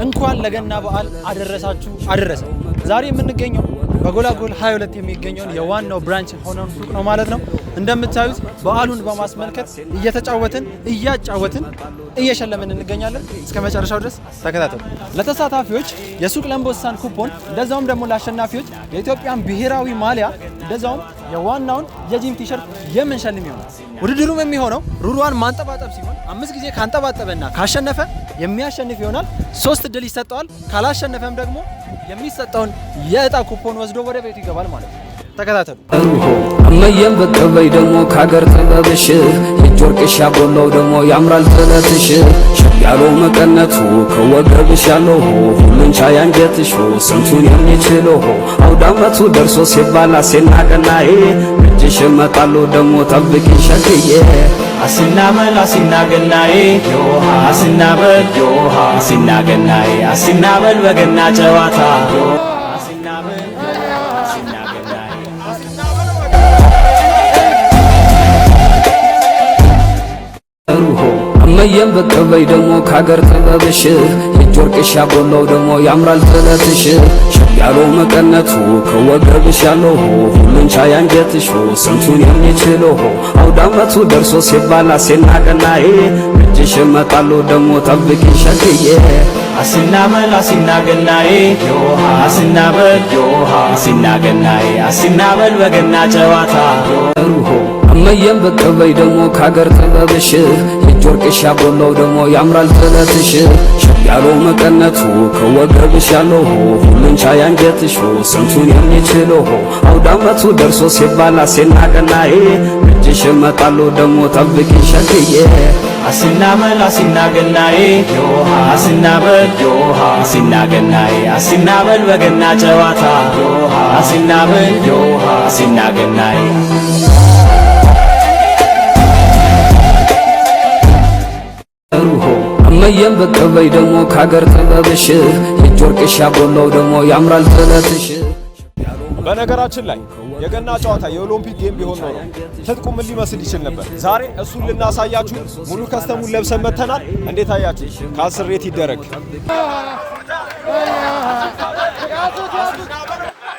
እንኳን ለገና በዓል አደረሳችሁ አደረሰ። ዛሬ የምንገኘው በጎላጎል 22 የሚገኘው የዋናው ብራንች ሆነን ሱቅ ነው ማለት ነው። እንደምታዩት በዓሉን በማስመልከት እየተጫወትን እያጫወትን እየሸለምን እንገኛለን። እስከ መጨረሻው ድረስ ተከታተሉ። ለተሳታፊዎች የሱቅ ለምቦሳን ኩፖን እንደዛውም ደግሞ ለአሸናፊዎች የኢትዮጵያን ብሔራዊ ማሊያ እንደዛውም የዋናውን የጂም ቲሸርት የምንሸልም ይሆናል። ውድድሩም የሚሆነው ሩሯን ማንጠባጠብ ሲሆን 5 ጊዜ ካንጠባጠበና ካሸነፈ የሚያሸንፍ ይሆናል። 3 እድል ይሰጠዋል። ካላሸነፈም ደግሞ የሚሰጠውን የእጣ ኩፖን ወስዶ ወደ ቤቱ ይገባል ማለት ነው። ተከታተሉ። እመየም በቀበይ ደግሞ ካገር ተበብሽ የጆርቅሽ ያቦላው ደግሞ ያምራል ተለትሽ ያለው መቀነቱ ከወገብሽ ያለው ሁሉን ቻይ አንጀትሽ ስንቱን የሚችለው አውዳመቱ ደርሶ ሲባል አሴናቀናዬ እጅሽ መጣሉ ደግሞ ጠብቂ ሸክዬ አሲናመል አሲናገናዬ ዮሃ አሲናበል ዮሃ አሲናገናዬ አሲናበል በገና ጨዋታ አሲናበል እመየም በቀበይ ደግሞ ካገር ተበብሽ የጆርቅሽ ያቦላው ደግሞ ያምራል ተለትሽ ያለው መቀነቱ ከወገብሽ ያለው ሁሉን ቻይ አንጀትሽ ስንቱን የሚችለው አውዳመቱ ደርሶ ሲባል አሴናቀናዬ እጅሽ መጣሉ ደግሞ ጠብቂ ሸክዬ አሲናመል አሲናገናዬ ዮሃ አሲናበል ዮሃ አሲናገናዬ አሲናበል በገና ጨዋታ እመየም በቀበይ ደግሞ ካገር ተበብሽ የጆርቅሽ ያቦላው ደግሞ ያምራል ተለትሽ ያለው መቀነቱ ከወገብሽ ያለው ሁሉን ቻይ አንጀትሽ ስንቱን የሚችለው አውዳመቱ ደርሶ ሲባል አሴናቀናዬ እጅሽ መጣሉ ደግሞ ጠብቂ ሸክዬ አሲናመል አሲናገናዬ ዮሃ አሲናበል ዮሃ አሲናገናዬ አሲናበል በገና ጨዋታ አሲናበል ዮሃ አሲናገናዬ እመየም በቀበይ ደግሞ ካገር ተበብሽ የጆርቅሽ ያቦላው ደግሞ ያምራል ተለትሽ። በነገራችን ላይ የገና ጨዋታ የኦሎምፒክ ጌም ቢሆን ኖሮ ትጥቁ ምን ሊመስል ይችል ነበር? ዛሬ እሱን ልናሳያችሁ ሙሉ ከስተሙን ለብሰን መተናል። እንዴት አያችሁ? ከ10 ሬት ይደረግ።